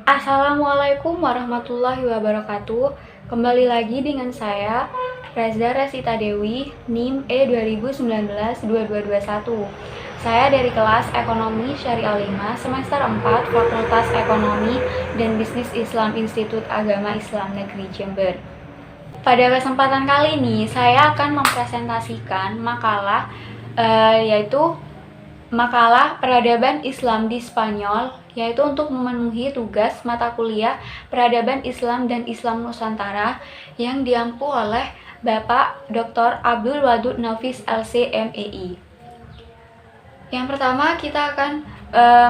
Assalamualaikum warahmatullahi wabarakatuh. Kembali lagi dengan saya, Reza Resita Dewi, NIM E2019-2221. Saya dari kelas Ekonomi Syariah 5, semester 4, Fakultas Ekonomi dan Bisnis Islam Institut Agama Islam Negeri Jember. Pada kesempatan kali ini, saya akan mempresentasikan makalah yaitu makalah Peradaban Islam di Spanyol, yaitu untuk memenuhi tugas mata kuliah Peradaban Islam dan Islam Nusantara yang diampu oleh Bapak Dr. Abdul Wadud Nafis LC MEI. Yang pertama kita akan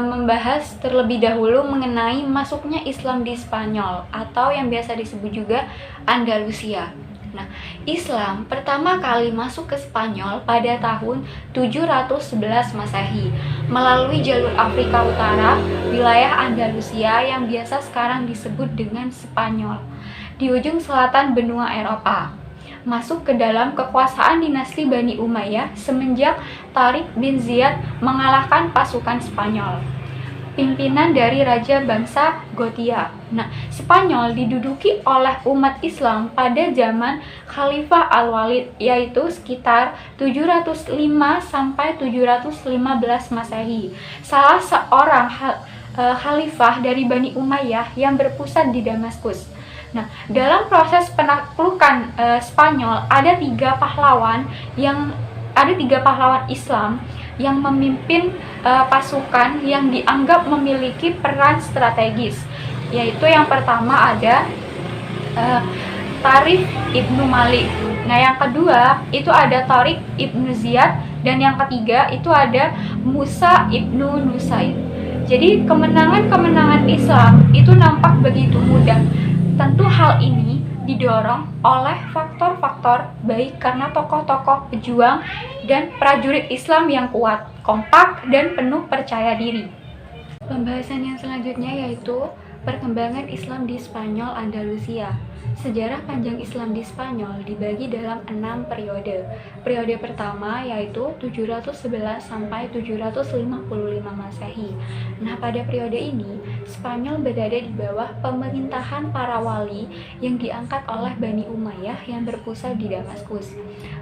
membahas terlebih dahulu mengenai masuknya Islam di Spanyol atau yang biasa disebut juga Andalusia. Nah, Islam pertama kali masuk ke Spanyol pada tahun 711 Masehi melalui jalur Afrika Utara, wilayah Andalusia yang biasa sekarang disebut dengan Spanyol, di ujung selatan benua Eropa. Masuk ke dalam kekuasaan dinasti Bani Umayyah semenjak Tariq bin Ziyad mengalahkan pasukan Spanyol, pimpinan dari Raja bangsa Gothia. Nah, Spanyol diduduki oleh umat Islam pada zaman Khalifah Al-Walid, yaitu sekitar 705 sampai 715 Masehi. Salah seorang khalifah dari Bani Umayyah yang berpusat di Damaskus. Nah, dalam proses penaklukan Spanyol ada tiga pahlawan Islam yang memimpin pasukan yang dianggap memiliki peran strategis, yaitu yang pertama ada Tarif Ibnu Malik. Nah, yang kedua itu ada Tariq Ibnu Ziyad, dan yang ketiga itu ada Musa Ibnu Nusair. Jadi kemenangan Islam itu nampak begitu mudah. Tentu hal ini didorong oleh faktor-faktor baik karena tokoh-tokoh pejuang dan prajurit Islam yang kuat, kompak, dan penuh percaya diri. Pembahasan yang selanjutnya yaitu perkembangan Islam di Spanyol Andalusia. Sejarah panjang Islam di Spanyol dibagi dalam 6 periode. Periode pertama yaitu 711 sampai 755 Masehi. Nah, pada periode ini, Spanyol berada di bawah pemerintahan para wali yang diangkat oleh Bani Umayyah yang berpusat di Damaskus.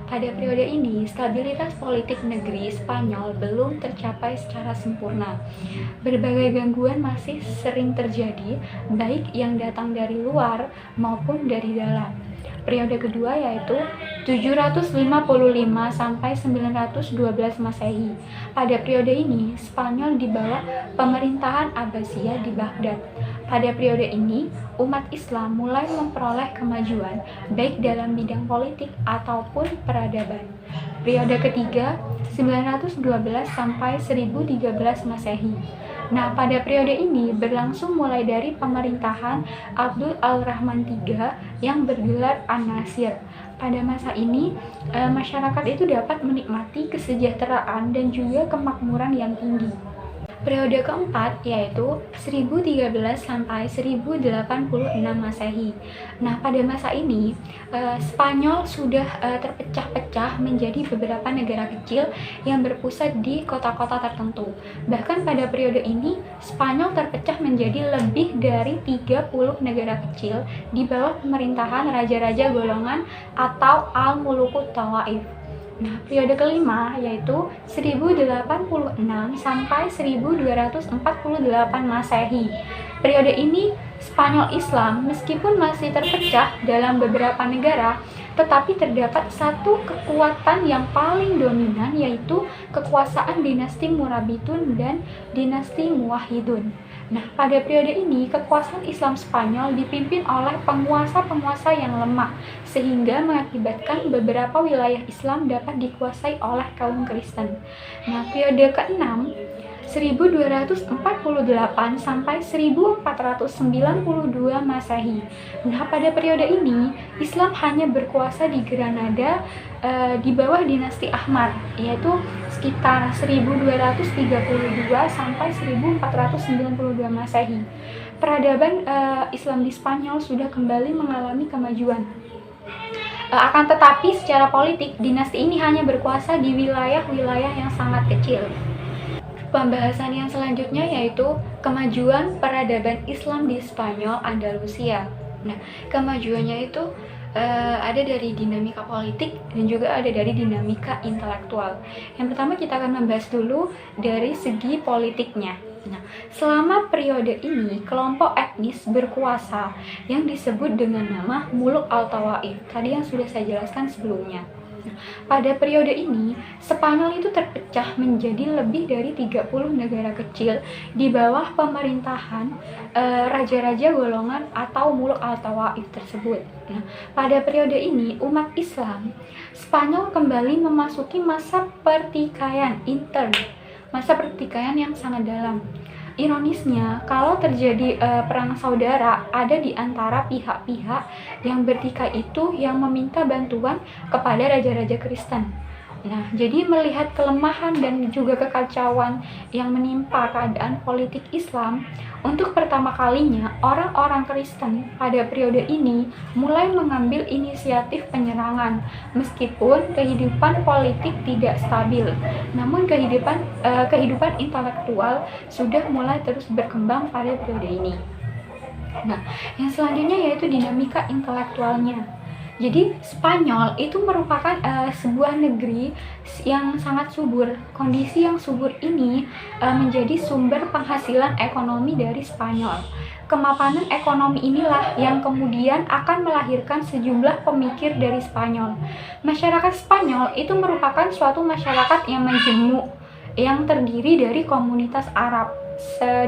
Pada periode ini, stabilitas politik negeri Spanyol belum tercapai secara sempurna. Berbagai gangguan masih sering terjadi, baik yang datang dari luar maupun dari dalam. Periode kedua yaitu 755 sampai 912 Masehi. Pada periode ini, Spanyol di bawah pemerintahan Abbasiyah di Baghdad. Pada periode ini, umat Islam mulai memperoleh kemajuan baik dalam bidang politik ataupun peradaban. Periode ketiga, 912 sampai 1013 Masehi. Nah, pada periode ini berlangsung mulai dari pemerintahan Abdul Al-Rahman III yang bergelar An-Nasir. Pada masa ini, masyarakat itu dapat menikmati kesejahteraan dan juga kemakmuran yang tinggi. Periode keempat yaitu 1013 sampai 1086 Masehi. Nah, pada masa ini Spanyol sudah terpecah-pecah menjadi beberapa negara kecil yang berpusat di kota-kota tertentu. Bahkan pada periode ini Spanyol terpecah menjadi lebih dari 30 negara kecil di bawah pemerintahan raja-raja golongan atau Al-Mulukut Tawaif. Nah, periode kelima yaitu 1086 sampai 1248 Masehi. Periode ini Spanyol Islam meskipun masih terpecah dalam beberapa negara, tetapi terdapat satu kekuatan yang paling dominan, yaitu kekuasaan dinasti Murabitun dan dinasti Muwahhidun. Nah, pada periode ini kekuasaan Islam Spanyol dipimpin oleh penguasa-penguasa yang lemah, sehingga mengakibatkan beberapa wilayah Islam dapat dikuasai oleh kaum Kristen. Nah, periode ke-6 1248 sampai 1492 Masehi. Nah, pada periode ini Islam hanya berkuasa di Granada di bawah dinasti Ahmad, yaitu sekitar 1232 sampai 1492 Masehi. Peradaban Islam di Spanyol sudah kembali mengalami kemajuan. Akan tetapi secara politik dinasti ini hanya berkuasa di wilayah-wilayah yang sangat kecil. Pembahasan yang selanjutnya yaitu kemajuan peradaban Islam di Spanyol Andalusia. Nah, kemajuannya itu ada dari dinamika politik dan juga ada dari dinamika intelektual. Yang pertama kita akan membahas dulu dari segi politiknya. Nah, selama periode ini kelompok etnis berkuasa yang disebut dengan nama Muluk Al-Tawaif, tadi yang sudah saya jelaskan sebelumnya. Pada periode ini, Spanyol itu terpecah menjadi lebih dari 30 negara kecil di bawah pemerintahan raja-raja golongan atau Muluk Al-Tawaif tersebut. Nah, pada periode ini, umat Islam Spanyol kembali memasuki masa pertikaian intern, masa pertikaian yang sangat dalam. Ironisnya, kalau terjadi perang saudara, ada di antara pihak-pihak yang bertikai itu yang meminta bantuan kepada raja-raja Kristen. Nah, jadi melihat kelemahan dan juga kekacauan yang menimpa keadaan politik Islam, untuk pertama kalinya orang-orang Kristen pada periode ini mulai mengambil inisiatif penyerangan, meskipun kehidupan politik tidak stabil. Namun kehidupan intelektual sudah mulai terus berkembang pada periode ini. Nah, yang selanjutnya yaitu dinamika intelektualnya. Jadi Spanyol itu merupakan sebuah negeri yang sangat subur. Kondisi yang subur ini menjadi sumber penghasilan ekonomi dari Spanyol. Kemapanan ekonomi inilah yang kemudian akan melahirkan sejumlah pemikir dari Spanyol. Masyarakat Spanyol itu merupakan suatu masyarakat yang majemuk, yang terdiri dari komunitas Arab.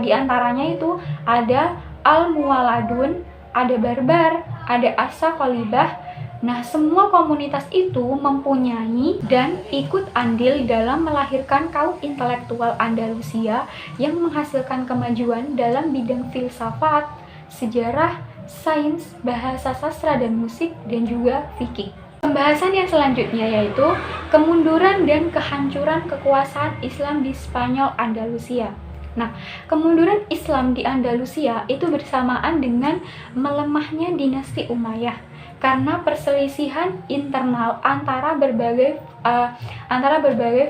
Di antaranya itu ada Al-Muwaladun, ada Barbar, ada As-Saqalibah. Nah, semua komunitas itu mempunyai dan ikut andil dalam melahirkan kaum intelektual Andalusia yang menghasilkan kemajuan dalam bidang filsafat, sejarah, sains, bahasa sastra dan musik, dan juga fikih. Pembahasan yang selanjutnya yaitu kemunduran dan kehancuran kekuasaan Islam di Spanyol Andalusia. Nah, kemunduran Islam di Andalusia itu bersamaan dengan melemahnya dinasti Umayyah karena perselisihan internal antara berbagai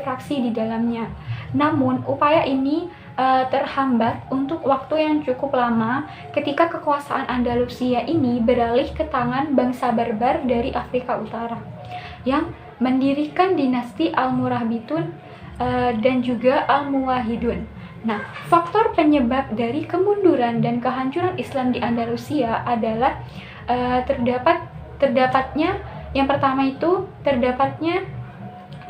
fraksi di dalamnya. Namun, upaya ini terhambat untuk waktu yang cukup lama ketika kekuasaan Andalusia ini beralih ke tangan bangsa Barbar dari Afrika Utara yang mendirikan dinasti Al-Murabitun dan juga Al-Muwahhidun. Nah, faktor penyebab dari kemunduran dan kehancuran Islam di Andalusia adalah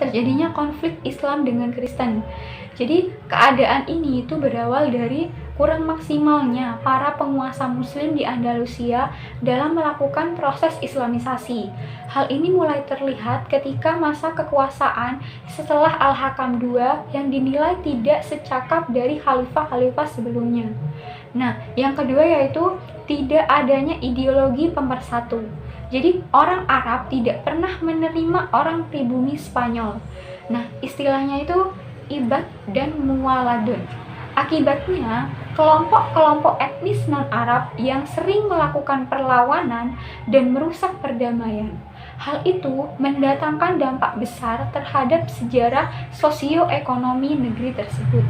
terjadinya konflik Islam dengan Kristen. Jadi keadaan ini itu berawal dari kurang maksimalnya para penguasa Muslim di Andalusia dalam melakukan proses Islamisasi. Hal ini mulai terlihat ketika masa kekuasaan setelah Al-Hakam II yang dinilai tidak secakap dari khalifah-khalifah sebelumnya. Nah, yang kedua yaitu tidak adanya ideologi pemersatu. Jadi orang Arab tidak pernah menerima orang pribumi Spanyol. Nah, istilahnya itu ibad dan muwaladun. Akibatnya, kelompok-kelompok etnis non-Arab yang sering melakukan perlawanan dan merusak perdamaian. Hal itu mendatangkan dampak besar terhadap sejarah sosioekonomi negeri tersebut.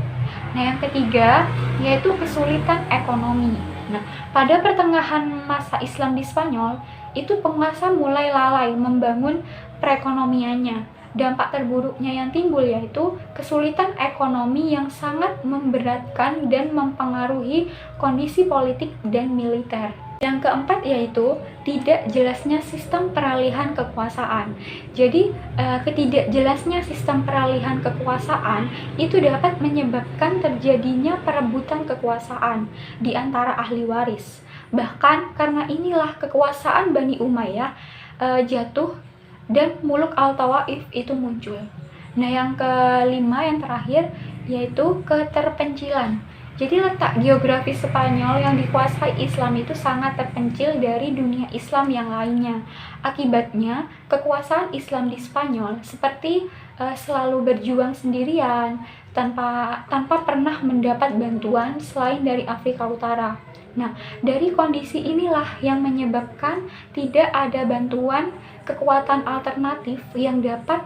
Nah, yang ketiga yaitu kesulitan ekonomi. Nah, pada pertengahan masa Islam di Spanyol, itu penguasa mulai lalai membangun perekonomiannya. Dampak terburuknya yang timbul yaitu kesulitan ekonomi yang sangat memberatkan dan mempengaruhi kondisi politik dan militer. Yang keempat yaitu tidak jelasnya sistem peralihan kekuasaan. Jadi ketidakjelasnya sistem peralihan kekuasaan itu dapat menyebabkan terjadinya perebutan kekuasaan di antara ahli waris. Bahkan karena inilah kekuasaan Bani Umayyah jatuh dan Muluk Al-Tawaif itu muncul. Nah, yang kelima, yang terakhir yaitu keterpencilan. Jadi letak geografis Spanyol yang dikuasai Islam itu sangat terpencil dari dunia Islam yang lainnya. Akibatnya, kekuasaan Islam di Spanyol seperti selalu berjuang sendirian tanpa pernah mendapat bantuan selain dari Afrika Utara. Nah, dari kondisi inilah yang menyebabkan tidak ada bantuan kekuatan alternatif yang dapat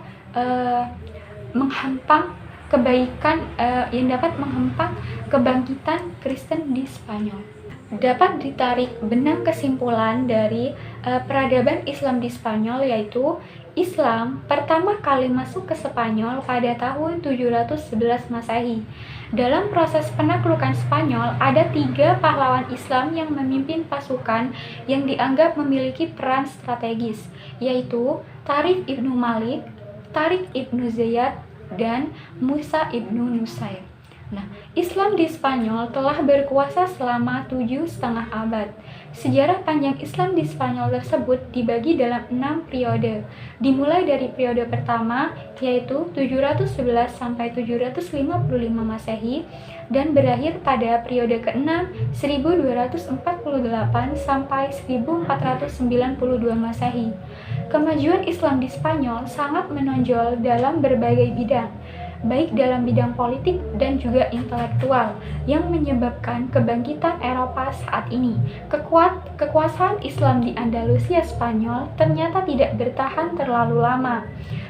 menghampang kebaikan yang dapat menghempas kebangkitan Kristen di Spanyol. Dapat ditarik benang kesimpulan dari peradaban Islam di Spanyol, yaitu Islam pertama kali masuk ke Spanyol pada tahun 711 Masehi. Dalam proses penaklukan Spanyol, ada 3 pahlawan Islam yang memimpin pasukan yang dianggap memiliki peran strategis, yaitu Tariq ibnu Malik, Tariq ibnu Ziyad, dan Musa ibnu Nusair. Nah, Islam di Spanyol telah berkuasa selama 7,5 abad. Sejarah panjang Islam di Spanyol tersebut dibagi dalam 6 periode. Dimulai dari periode pertama, yaitu 711 sampai 755 Masehi, dan berakhir pada periode ke-6, 1248 sampai 1492 Masehi. Kemajuan Islam di Spanyol sangat menonjol dalam berbagai bidang, baik dalam bidang politik dan juga intelektual, yang menyebabkan kebangkitan Eropa saat ini. Kekuasaan Islam di Andalusia Spanyol ternyata tidak bertahan terlalu lama.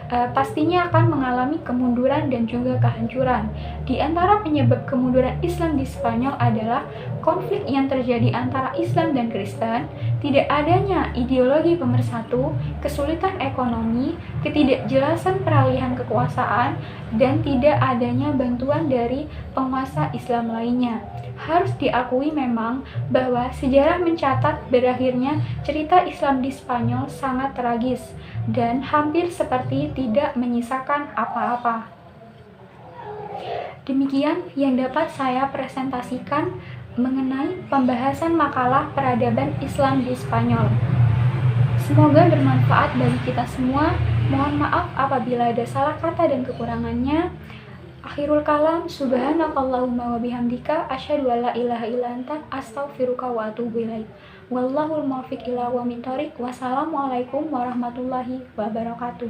Pastinya akan mengalami kemunduran dan juga kehancuran. Di antara penyebab kemunduran Islam di Spanyol adalah konflik yang terjadi antara Islam dan Kristen, tidak adanya ideologi pemersatu, kesulitan ekonomi, ketidakjelasan peralihan kekuasaan, dan tidak adanya bantuan dari penguasa Islam lainnya. Harus diakui memang bahwa sejarah mencatat berakhirnya cerita Islam di Spanyol sangat tragis dan hampir seperti tidak menyisakan apa-apa. Demikian yang dapat saya presentasikan mengenai pembahasan makalah peradaban Islam di Spanyol. Semoga bermanfaat bagi kita semua. Mohon maaf apabila ada salah kata dan kekurangannya. Akhirul kalam, subhanakallahumma wa bihamdika, asyhadu an la ilaha illa anta, astaghfiruka wa atubu ilaik. Wallahul muwaffiq ila aqwamit thoriq. Wassalamualaikum warahmatullahi wabarakatuh.